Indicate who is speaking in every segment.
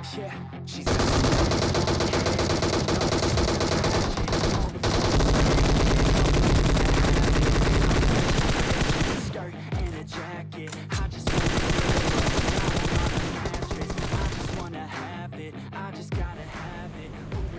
Speaker 1: तो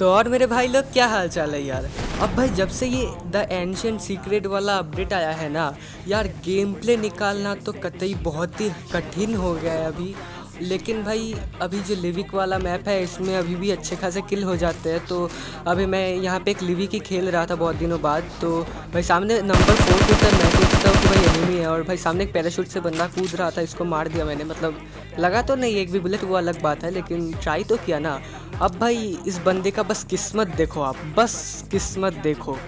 Speaker 1: और मेरे भाई लोग क्या हाल चाल है यार। अब भाई जब से ये द एंशिएंट सीक्रेट वाला अपडेट आया है ना यार, गेम प्ले निकालना तो कतई बहुत ही कठिन हो गया है अभी। लेकिन भाई अभी जो लिविक वाला मैप है इसमें अभी भी अच्छे खासे किल हो जाते हैं। तो अभी मैं यहाँ पे एक लिविक ही खेल रहा था बहुत दिनों बाद। तो भाई सामने नंबर 4 के ऊपर मैं सोचता हूँ कि भाई एनिमी है, और भाई सामने एक पैराशूट से बंदा कूद रहा था, इसको मार दिया मैंने। मतलब लगा तो नहीं एक भी बुलेट, वो अलग बात है, लेकिन ट्राई तो किया ना। अब भाई इस बंदे का बस किस्मत देखो, आप बस किस्मत देखो।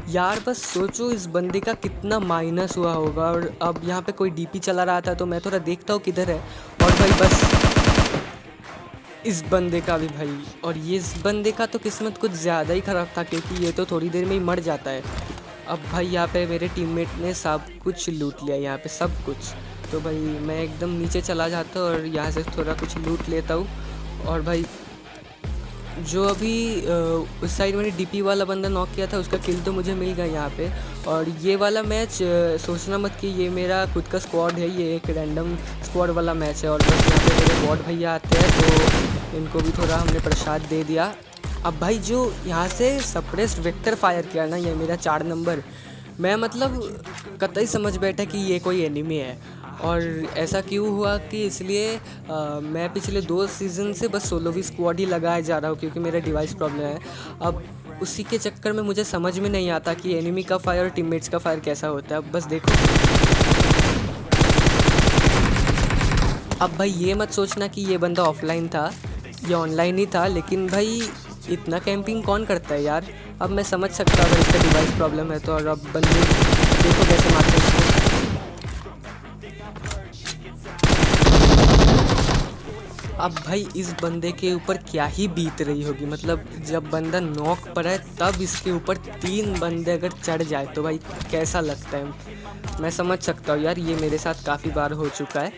Speaker 1: यार बस सोचो इस बंदे का कितना माइनस हुआ होगा। और अब यहाँ पे कोई डीपी चला रहा था तो मैं थोड़ा देखता हूँ किधर है। और भाई बस इस बंदे का भी भाई, और ये इस बंदे का तो किस्मत कुछ ज़्यादा ही ख़राब था, क्योंकि ये तो थोड़ी देर में ही मर जाता है। अब भाई यहाँ पे मेरे टीममेट ने सब कुछ लूट लिया, यहाँ पे सब कुछ। तो भाई मैं एकदम नीचे चला जाता हूँ और यहाँ से थोड़ा कुछ लूट लेता हूँ। और भाई जो अभी उस साइड मैंने डीपी वाला बंदा नॉक किया था उसका किल तो मुझे मिल गया यहाँ पे। और ये वाला मैच सोचना मत कि ये मेरा खुद का स्क्वाड है, ये एक रैंडम स्क्वाड वाला मैच है। और बस यहाँ पे मेरे बॉट भैया आते हैं तो इनको भी थोड़ा हमने प्रसाद दे दिया। अब भाई जो यहाँ से सप्रेस्ड वेक्टर फायर किया ना, ये मेरा 4 नंबर, मैं मतलब कतई समझ बैठा कि ये कोई एनिमी है। और ऐसा क्यों हुआ कि इसलिए मैं पिछले 2 सीज़न से बस सोलोवी स्क्वाड ही लगाए जा रहा हूँ, क्योंकि मेरा डिवाइस प्रॉब्लम है। अब उसी के चक्कर में मुझे समझ में नहीं आता कि एनिमी का फायर और टीममेट्स का फायर कैसा होता है। अब बस देखो, अब भाई ये मत सोचना कि ये बंदा ऑफलाइन था, ये ऑनलाइन ही था। लेकिन भाई इतना कैंपिंग कौन करता है यार। अब मैं समझ सकता हूँ अगर इसका डिवाइस प्रॉब्लम है तो। और अब बंदे देखो कैसे मारते हैं इसको। अब भाई इस बंदे के ऊपर क्या ही बीत रही होगी, मतलब जब बंदा नॉक पर है तब इसके ऊपर 3 बंदे अगर चढ़ जाए तो भाई कैसा लगता है। मैं समझ सकता हूँ यार, ये मेरे साथ काफ़ी बार हो चुका है।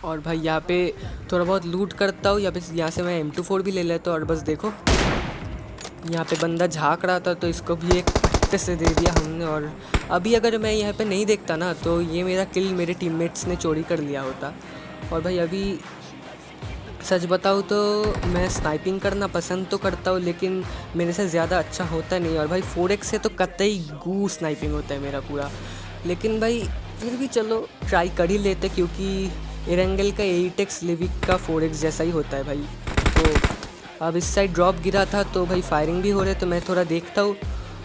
Speaker 1: और भाई यहाँ पे थोड़ा बहुत लूट करता हूँ, यहाँ से मैं M24 भी ले लेता हूँ। और बस देखो यहाँ पे बंदा झाँक रहा था तो इसको भी एक फट्टे से दे दिया हमने। और अभी अगर मैं यहाँ पे नहीं देखता ना तो ये मेरा किल मेरे टीममेट्स ने चोरी कर लिया होता। और भाई अभी सच बताऊँ तो मैं स्नाइपिंग करना पसंद तो करता हूँ, लेकिन मेरे से ज़्यादा अच्छा होता नहीं। और भाई 4x से तो कतई गू स्नाइपिंग होता है मेरा पूरा। लेकिन भाई फिर भी चलो ट्राई कर ही लेते, क्योंकि एरेंगल का 8x लिविक का 4x जैसा ही होता है भाई। तो अब इस साइड ड्रॉप गिरा था तो भाई फायरिंग भी हो रहे, तो मैं थोड़ा देखता हूँ।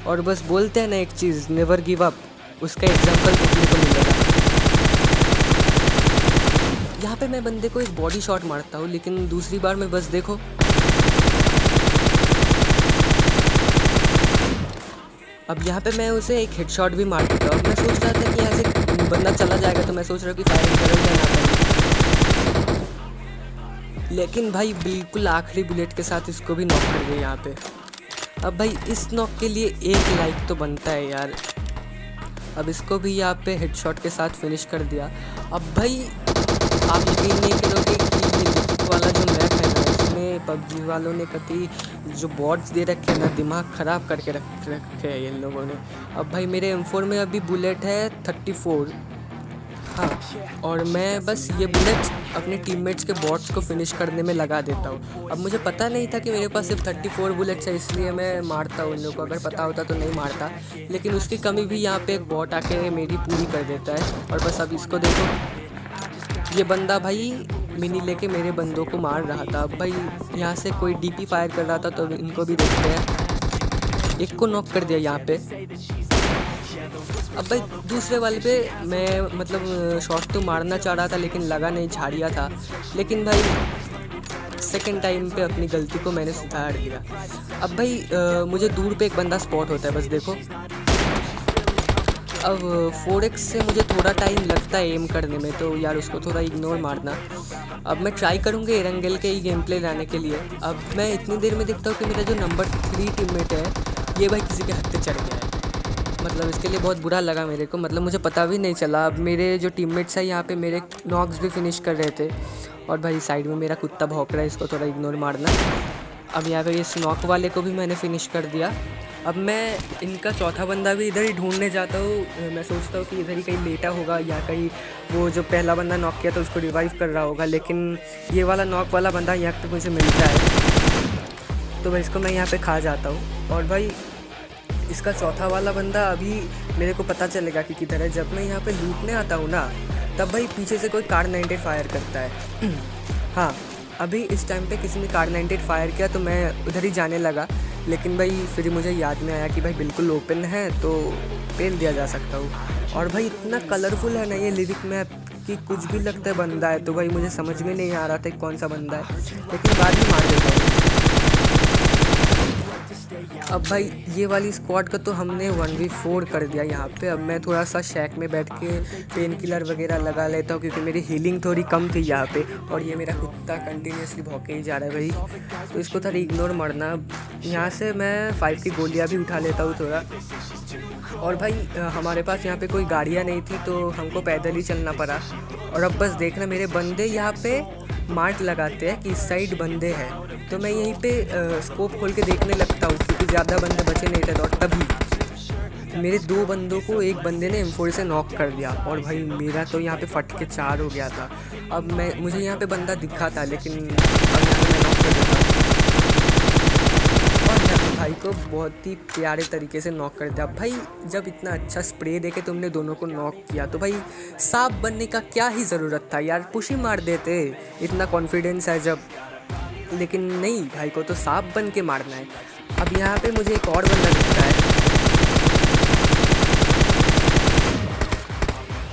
Speaker 1: और बस बोलते हैं ना एक चीज़, नेवर गिव अप, उसका एग्जाम्पल देखने को मिलेगा। यहाँ पे मैं बंदे को एक बॉडी शॉट मारता हूँ, लेकिन दूसरी बार में बस देखो अब यहाँ पे मैं उसे एक हेडशॉट भी मार देता हूँ। मैं सोच रहा था कि यहाँ से बंदा चला जाएगा तो मैं सोच रहा हूँ कि फायरिंग करूँ या ना करूँ, लेकिन भाई बिल्कुल आखिरी बुलेट के साथ इसको भी नॉक कर दिया यहाँ पे। अब भाई इस नॉक के लिए 1 लाइक तो बनता है यार। अब इसको भी यहाँ पे हेडशॉट के साथ फिनिश कर दिया। अब भाई आप यकीन नहीं करोगे कि ये लिविक वाला जो मैप है ना, इसमें पबजी वालों ने कभी जो बॉट्स दे रखे हैं ना, दिमाग ख़राब करके रखे हैं इन लोगों ने। अब भाई मेरे M4 में अभी बुलेट है 34, हाँ, और मैं बस ये बुलेट अपने टीममेट्स के बॉट्स को फिनिश करने में लगा देता हूँ। अब मुझे पता नहीं था कि मेरे पास सिर्फ 34 बुलेट्स है, इसलिए मैं मारता हूँ इन लोगों को। अगर पता होता तो नहीं मारता, लेकिन उसकी कमी भी यहाँ पे एक बॉट आके मेरी पूरी कर देता है। और बस अब इसको देखो, ये बंदा भाई मिनी लेके मेरे बंदों को मार रहा था। अब भाई यहाँ से कोई डीपी फायर कर रहा था तो इनको भी देखते हैं। एक को नॉक कर दिया यहाँ पे। अब भाई दूसरे वाले पे मैं मतलब शॉट तो मारना चाह रहा था, लेकिन लगा नहीं, झाड़िया था। लेकिन भाई सेकंड टाइम पे अपनी गलती को मैंने सुधार दिया। अब भाई मुझे दूर पे एक बंदा स्पॉट होता है, बस देखो। अब 4x से मुझे थोड़ा टाइम लगता है एम करने में, तो यार उसको थोड़ा इग्नोर मारना। अब मैं ट्राई करूँगा एरेंगल के ही गेम प्ले लाने के लिए। अब मैं इतनी देर में देखता हूँ कि मेरा जो नंबर 3 टीममेट है ये भाई किसी के हत्थे चढ़ गया है। मतलब इसके लिए बहुत बुरा लगा मेरे को, मतलब मुझे पता भी नहीं चला। अब मेरे जो टीममेट्स हैं यहाँ पे मेरे नॉक्स भी फिनिश कर रहे थे। और भाई साइड में मेरा कुत्ता भौंक रहा है, इसको थोड़ा इग्नोर मारना। अब यहाँ पे इस नॉक वाले को भी मैंने फिनिश कर दिया। अब मैं इनका चौथा बंदा भी इधर ही ढूंढने जाता हूँ। मैं सोचता हूँ कि इधर ही कहीं लेटा होगा या कहीं वो जो पहला बंदा नॉक किया था उसको रिवाइव कर रहा होगा, लेकिन ये वाला नॉक वाला बंदा यहाँ पे मुझे मिलता है, तो भाई इसको मैं यहाँ पे खा जाता हूँ। और भाई इसका चौथा वाला बंदा अभी मेरे को पता चलेगा कि किधर है। जब मैं यहाँ पे लूटने आता हूँ ना, तब भाई पीछे से कोई कार 98 फायर करता है। हाँ, अभी इस टाइम पे किसी ने कार 98 फायर किया तो मैं उधर ही जाने लगा, लेकिन भाई फिर मुझे याद में आया कि भाई बिल्कुल ओपन है तो पेल दिया जा सकता हूँ। और भाई इतना कलरफुल है ना ये लिरिक मैप कि कुछ भी लगता है बंदा है, तो भाई मुझे समझ में नहीं आ रहा था कौन सा बंदा है, लेकिन बाद में मार देता हूँ। अब भाई ये वाली स्क्वाड का तो हमने 1v4 कर दिया यहाँ पे। अब मैं थोड़ा सा शैक में बैठ के पेन किलर वगैरह लगा लेता हूँ क्योंकि मेरी हीलिंग थोड़ी कम थी यहाँ पे। और ये मेरा कुत्ता कंटिन्यूसली भौंके ही जा रहा है भाई, तो इसको थोड़ा इग्नोर मारना। यहाँ से मैं 5 की गोलियाँ भी उठा लेता हूँ थोड़ा। और भाई हमारे पास यहाँ पे कोई गाड़ियाँ नहीं थी तो हमको पैदल ही चलना पड़ा। और अब बस देखना मेरे बंदे यहाँ पे मार्क लगाते हैं कि इस साइड बंदे हैं, तो मैं यहीं पे स्कोप खोल के देखने लगता हूँ क्योंकि ज़्यादा बंदे बचे नहीं थे। और तभी मेरे 2 बंदों को एक बंदे ने M4 से नॉक कर दिया और भाई मेरा तो यहाँ पे फट के 4 हो गया था। अब मुझे यहाँ पे बंदा दिखा था, लेकिन अब यहाँ पे मैं नॉक कर देता हूँ और यहाँ पे भाई को बहुत ही प्यारे तरीके से नॉक कर दिया। भाई जब इतना अच्छा स्प्रे देके तुमने दोनों को नॉक किया तो भाई सांप बनने का क्या ही ज़रूरत था यार, पुश ही मार देते, इतना कॉन्फिडेंस है जब। लेकिन नहीं, भाई को तो सांप बन के मारना है। अब यहाँ पे मुझे एक और बंदा दिखता है,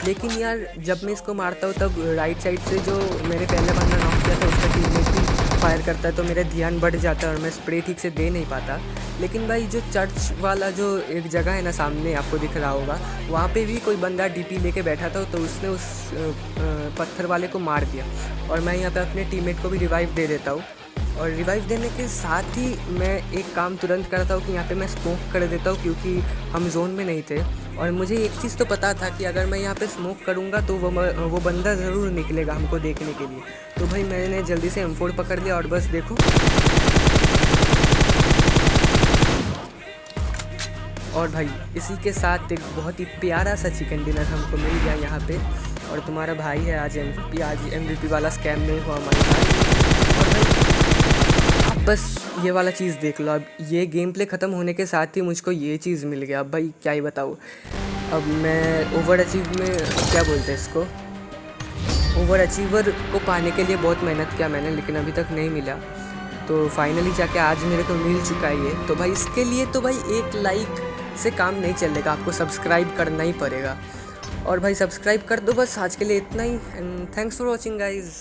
Speaker 1: लेकिन यार जब मैं इसको मारता हूँ तब राइट साइड से जो मेरे पहले बंदा नॉक किया था उसका टीममेट भी फायर करता है, तो मेरा ध्यान बढ़ जाता है और मैं स्प्रे ठीक से दे नहीं पाता। लेकिन भाई जो चर्च वाला जो एक जगह है ना सामने आपको दिख रहा होगा, वहाँ पे भी कोई बंदा डीपी लेके बैठा था, तो उसने उस पत्थर वाले को मार दिया। और मैं यहाँ पे अपने टीममेट को भी रिवाइव दे देता हूँ। और रिवाइव देने के साथ ही मैं एक काम तुरंत करता हूँ कि यहाँ पे मैं स्मोक कर देता हूँ क्योंकि हम जोन में नहीं थे। और मुझे एक चीज़ तो पता था कि अगर मैं यहाँ पे स्मोक करूँगा तो वो बंदा ज़रूर निकलेगा हमको देखने के लिए। तो भाई मैंने जल्दी से M4 पकड़ लिया और बस देखो, और भाई इसी के साथ एक बहुत ही प्यारा सा चिकन डिनर हमको मिल गया यहाँ पे। और तुम्हारा भाई है आज MVP वाला स्कैम नहीं हुआ हमारे साथ। और भाई आप बस ये वाला चीज़ देख लो, अब ये गेम प्ले ख़त्म होने के साथ ही मुझको ये चीज़ मिल गया। अब भाई क्या ही बताऊँ, अब मैं ओवर अचीव में क्या बोलते हैं इसको, ओवर अचीवर को पाने के लिए बहुत मेहनत किया मैंने, लेकिन अभी तक नहीं मिला। तो फाइनली जाके आज मेरे को मिल चुका है ये। तो भाई इसके लिए तो भाई एक लाइक से काम नहीं चलेगा, आपको सब्सक्राइब करना ही पड़ेगा। और भाई सब्सक्राइब कर दो, बस आज के लिए इतना ही। And thanks for watching guys.